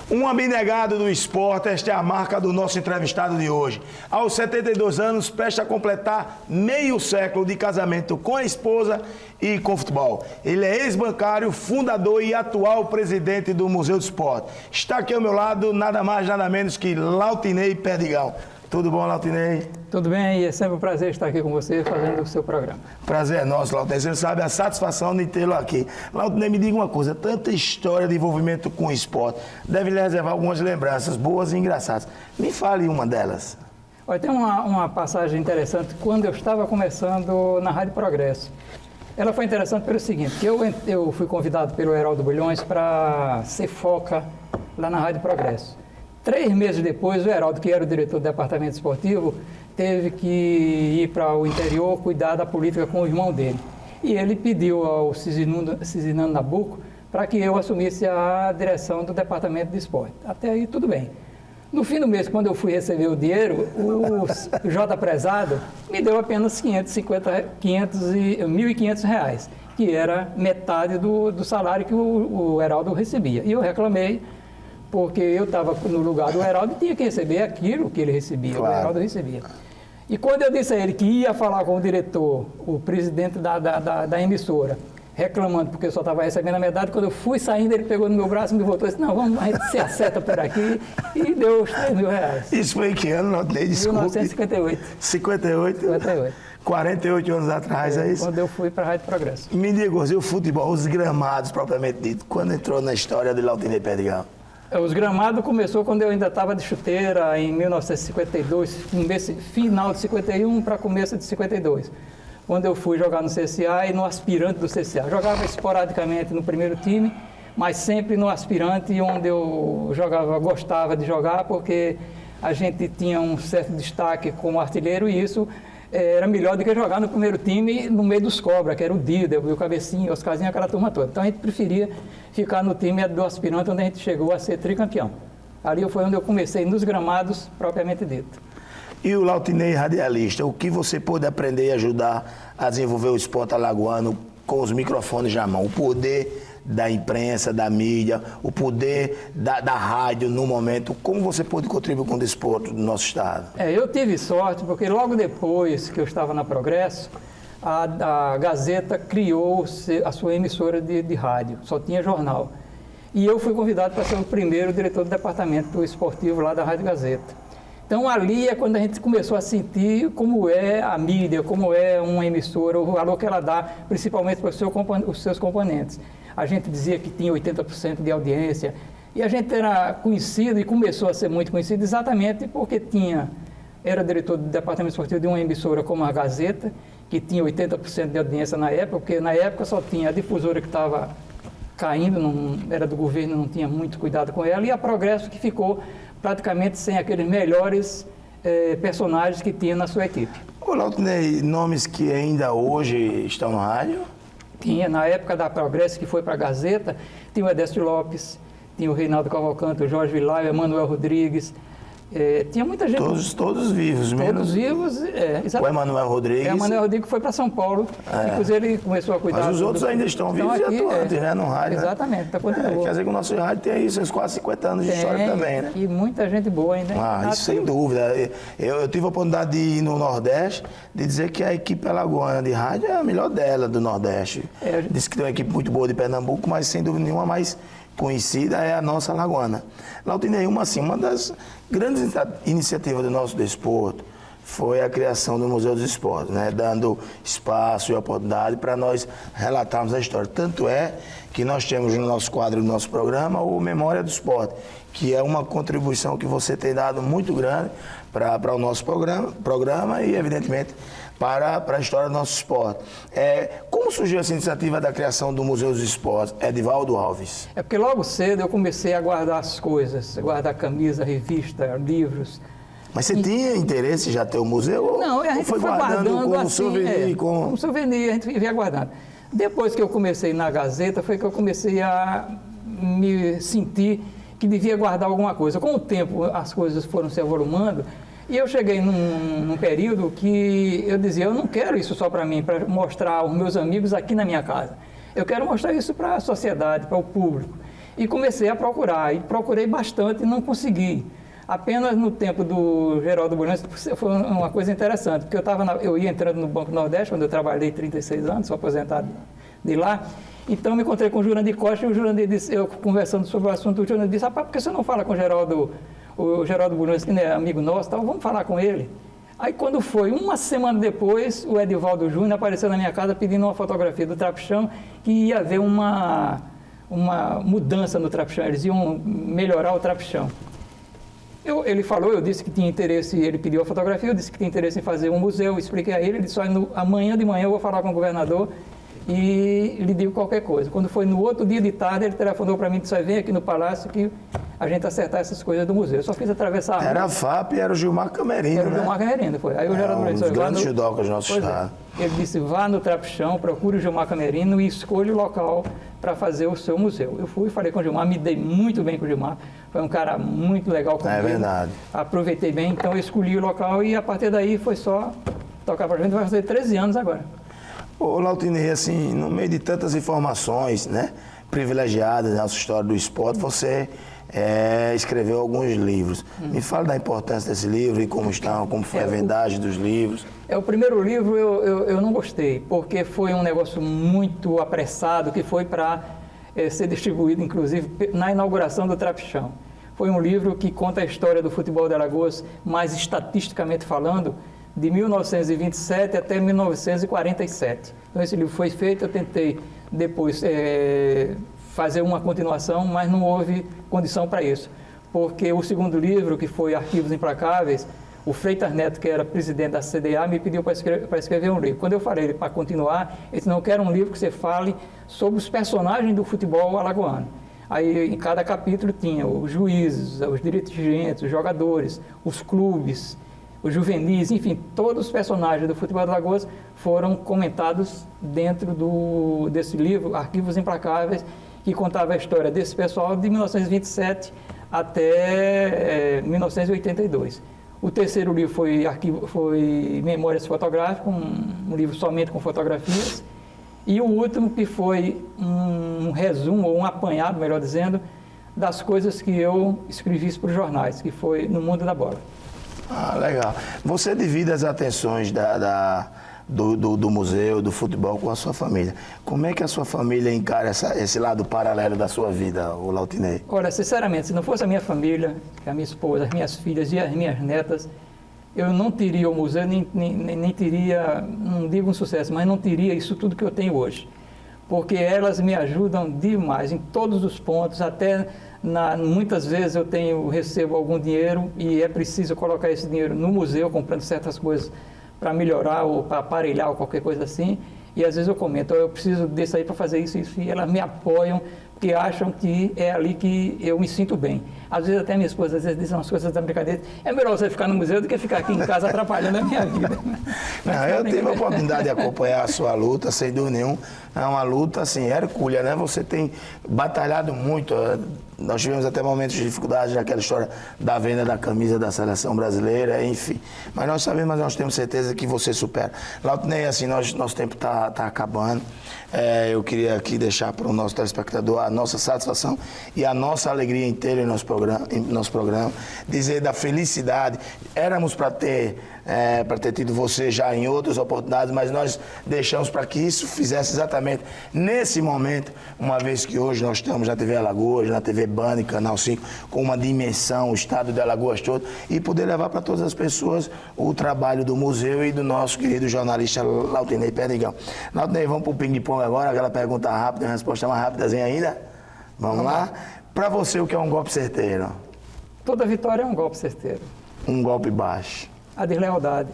Um abnegado do esporte, esta é a marca do nosso entrevistado de hoje. Aos 72 anos, presta a completar meio século de casamento com a esposa e com futebol. Ele é ex-bancário, fundador e atual presidente do Museu do Esporte. Está aqui ao meu lado, nada mais, nada menos que Lautinei Perdigão. Tudo bom, Lautinei? Tudo bem, e é sempre um prazer estar aqui com você fazendo o seu programa. Prazer é nosso, Lautinei. Você sabe a satisfação de tê-lo aqui. Lautinei, me diga uma coisa, tanta história de envolvimento com o esporte, deve lhe reservar algumas lembranças boas e engraçadas. Me fale uma delas. Olha, tem uma passagem interessante, quando eu estava começando na Rádio Progresso. Ela foi interessante pelo seguinte, que eu fui convidado pelo Heraldo Bulhões para ser foca lá na Rádio Progresso. 3 meses depois, o Heraldo, que era o diretor do departamento esportivo, teve que ir para o interior cuidar da política com o irmão dele. E ele pediu ao Cizinano Nabuco para que eu assumisse a direção do departamento de esporte. Até aí, tudo bem. No fim do mês, quando eu fui receber o dinheiro, o J. Prezado me deu apenas R$1.500, que era metade do salário que o Heraldo recebia. E eu reclamei, porque eu estava no lugar do Heraldo e tinha que receber aquilo que ele recebia, claro. O Heraldo recebia. E quando eu disse a ele que ia falar com o diretor, o presidente da emissora, reclamando porque eu só estava recebendo a metade, quando eu fui saindo, ele pegou no meu braço e me voltou e disse, não, a gente se acerta por aqui, e deu os R$3.000. Isso foi em que ano, Lautinei? Desculpe. 1958. 58? 58. 48 anos atrás, é isso? Quando eu fui para a Rádio Progresso. Me diga, o futebol, os gramados propriamente dito, quando entrou na história de Lautinei Perdigão? Os gramados começou quando eu ainda estava de chuteira, em 1952, final de 51 para começo de 52. Quando eu fui jogar no CSA e no aspirante do CSA. Jogava esporadicamente no primeiro time, mas sempre no aspirante, onde eu gostava de jogar, porque a gente tinha um certo destaque como artilheiro e isso era melhor do que jogar no primeiro time no meio dos cobras, que era o Dida, o Cabecinho, os Casinhos, aquela turma toda. Então a gente preferia ficar no time do aspirante, onde a gente chegou a ser tricampeão. Ali foi onde eu comecei, nos gramados propriamente dito. E o Lautinei radialista, o que você pôde aprender e ajudar a desenvolver o esporte alagoano com os microfones na mão? O poder da imprensa, da mídia, o poder da rádio no momento. Como você pôde contribuir com o desporto do nosso estado? Eu tive sorte, porque logo depois que eu estava na Progresso, a Gazeta criou a sua emissora de rádio, só tinha jornal. E eu fui convidado para ser o primeiro diretor do departamento esportivo lá da Rádio Gazeta. Então, ali é quando a gente começou a sentir como é a mídia, como é uma emissora, o valor que ela dá, principalmente para os seus componentes. A gente dizia que tinha 80% de audiência, e a gente era conhecido e começou a ser muito conhecido exatamente porque era diretor do departamento esportivo de uma emissora como a Gazeta, que tinha 80% de audiência na época, porque na época só tinha a difusora que estava caindo, não era do governo, não tinha muito cuidado com ela, e a Progresso que ficou praticamente sem aqueles melhores personagens que tinha na sua equipe. Ô, Lautinei, nomes que ainda hoje estão no rádio? Tinha, na época da Progresso, que foi para a Gazeta, tinha o Edécio Lopes, tinha o Reinaldo Cavalcante, o Jorge Vilar, o Emanuel Rodrigues, tinha muita gente. Todos vivos mesmo? Todos vivos, exatamente. O Emanuel Rodrigues? O Emanuel Rodrigues foi para São Paulo, inclusive ele começou a cuidar... Mas os outros ainda estão vivos e atuantes, né, no rádio. Exatamente, está continuando. Quer dizer que o nosso rádio tem aí seus quase 50 anos de história também, né? E muita gente boa ainda. Isso sem dúvida. Eu tive a oportunidade de ir no Nordeste, de dizer que a equipe alagoana de rádio é a melhor dela do Nordeste. Disse que tem uma equipe muito boa de Pernambuco, mas sem dúvida nenhuma mais conhecida é a nossa alagoana. Lautinei, uma das grandes iniciativas do nosso desporto foi a criação do Museu dos Esportes, né? Dando espaço e oportunidade para nós relatarmos a história. Tanto é que nós temos no nosso quadro do nosso programa o Memória do Esporte, que é uma contribuição que você tem dado muito grande para o nosso programa e, evidentemente, para a história do nosso esporte. Como surgiu essa iniciativa da criação do Museu dos Esportes? Edivaldo Alves. Porque logo cedo eu comecei a guardar as coisas, guardar camisa, revista, livros. Mas você tinha interesse já ter o museu? Não, a gente foi guardando como assim, souvenir? Como souvenir, a gente vivia guardando. Depois que eu comecei na Gazeta, foi que eu comecei a me sentir que devia guardar alguma coisa. Com o tempo, as coisas foram se avolumando, e eu cheguei num período que eu dizia, eu não quero isso só para mim, para mostrar aos meus amigos aqui na minha casa. Eu quero mostrar isso para a sociedade, para o público. E comecei a procurar, e procurei bastante e não consegui. Apenas no tempo do Geraldo Bulhões foi uma coisa interessante, porque eu ia entrando no Banco Nordeste, onde eu trabalhei 36 anos, sou aposentado de lá. Então, me encontrei com o Jurandir Costa e o Jurandir disse, eu conversando sobre o assunto, o Jurandir disse, rapaz, por que você não fala com o Geraldo Bulhões, que é amigo nosso, tal, vamos falar com ele. Aí, quando foi, uma semana depois, o Edivaldo Júnior apareceu na minha casa pedindo uma fotografia do Trapichão, que ia haver uma mudança no Trapichão, eles iam melhorar o Trapichão. Ele falou, eu disse que tinha interesse, ele pediu a fotografia, eu disse que tinha interesse em fazer um museu, expliquei a ele, ele disse, amanhã de manhã eu vou falar com o governador e lhe digo qualquer coisa. Quando foi no outro dia de tarde, ele telefonou para mim e disse, vem aqui no Palácio que a gente acertar essas coisas do museu. Eu só fiz atravessar a rua. Era a FAP e era o Gilmar Camerino, Era o Gilmar Camerino, foi. Aí o Geraldo um dos grandes judocas do nosso estado. Ele disse, vá no Trapichão, procure o Gilmar Camerino e escolha o local para fazer o seu museu. Eu fui, falei com o Gilmar, me dei muito bem com o Gilmar, foi um cara muito legal comigo. É verdade. Aproveitei bem, então eu escolhi o local e a partir daí foi só tocar para a gente, vai fazer 13 anos agora. Ô, Lautinei, assim, no meio de tantas informações, né, privilegiadas na nossa história do esporte, você escreveu alguns livros. Me fala da importância desse livro e como estão, como foi a vendagem dos livros. O primeiro livro eu não gostei, porque foi um negócio muito apressado, que foi para ser distribuído, inclusive, na inauguração do Trapichão. Foi um livro que conta a história do futebol de Alagoas, mais estatisticamente falando, de 1927 até 1947. Então, esse livro foi feito, eu tentei depois fazer uma continuação, mas não houve condição para isso. Porque o segundo livro, que foi Arquivos Implacáveis, o Freitas Neto, que era presidente da CDA, me pediu para escrever um livro. Quando eu falei para continuar, ele disse, não, eu quero um livro que você fale sobre os personagens do futebol alagoano. Aí, em cada capítulo, tinha os juízes, os dirigentes, os jogadores, os clubes, os juvenis, enfim, todos os personagens do futebol de Alagoas foram comentados dentro desse livro, Arquivos Implacáveis, que contava a história desse pessoal de 1927 até 1982. O terceiro livro foi Memórias Fotográficas, um livro somente com fotografias, e o último que foi um resumo, ou um apanhado, melhor dizendo, das coisas que eu escrevi para os jornais, que foi No Mundo da Bola. Ah, legal. Você divide as atenções do museu, do futebol com a sua família. Como é que a sua família encara esse lado paralelo da sua vida, o Lautinei? Olha, sinceramente, se não fosse a minha família, a minha esposa, as minhas filhas e as minhas netas, eu não teria o museu, nem teria, não digo um sucesso, mas não teria isso tudo que eu tenho hoje. Porque elas me ajudam demais em todos os pontos, até muitas vezes eu recebo algum dinheiro e é preciso colocar esse dinheiro no museu, comprando certas coisas para melhorar ou para aparelhar ou qualquer coisa assim. E às vezes eu comento, eu preciso desse aí para fazer isso, e elas me apoiam, porque acham que é ali que eu me sinto bem. Às vezes até minha esposa diz umas coisas da brincadeira, é melhor você ficar no museu do que ficar aqui em casa atrapalhando a minha vida. Não, eu tive a oportunidade de acompanhar a sua luta, sem dúvida nenhuma. É uma luta, assim, hercúlea, né? Você tem batalhado muito. Nós tivemos até momentos de dificuldade naquela história da venda da camisa da seleção brasileira, enfim. Mas nós sabemos, mas nós temos certeza que você supera. Lautinei, assim, nosso tempo está acabando. Eu queria aqui deixar para o nosso telespectador a nossa satisfação e a nossa alegria inteira em nosso programa. Dizer da felicidade. Éramos para ter tido você já em outras oportunidades, mas nós deixamos para que isso fizesse exatamente nesse momento, uma vez que hoje nós estamos na TV Alagoas, na TV Band, Canal 5, com uma dimensão, o estado de Alagoas todo, e poder levar para todas as pessoas o trabalho do museu e do nosso querido jornalista Lautinei Perdigão. Lautinei, vamos para o ping-pong agora, aquela pergunta rápida, a resposta mais rápidazinha ainda. Vamos lá? Para você, o que é um golpe certeiro? Toda vitória é um golpe certeiro. Um golpe baixo? A deslealdade.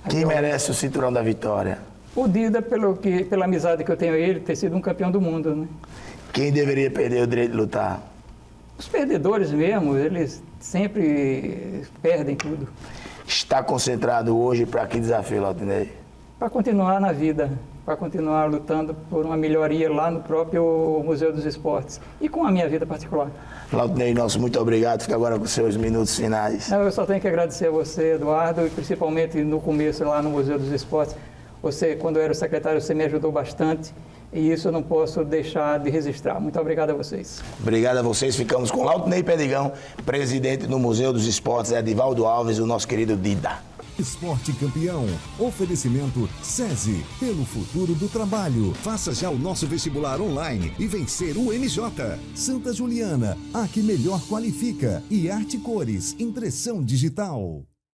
Quem merece o cinturão da vitória? O Dida, pela amizade que eu tenho a ele, ter sido um campeão do mundo, né? Quem deveria perder o direito de lutar? Os perdedores mesmo, eles sempre perdem tudo. Está concentrado hoje para que desafio, Lautinei? Para continuar na vida, para continuar lutando por uma melhoria lá no próprio Museu dos Esportes e com a minha vida particular. Lautinei, nosso muito obrigado. Fica agora com os seus minutos finais. Não, eu só tenho que agradecer a você, Eduardo, e principalmente no começo lá no Museu dos Esportes. Você, quando eu era secretário, você me ajudou bastante, E isso eu não posso deixar de registrar. Muito obrigado a vocês. Obrigado a vocês. Ficamos com Laudinei Perdigão, presidente do Museu dos Esportes, Edivaldo Alves, o nosso querido Dida. Esporte Campeão. Oferecimento SESI. Pelo futuro do trabalho. Faça já o nosso vestibular online e vencer o MJ. Santa Juliana. A que melhor qualifica. E Arte Cores. Impressão digital.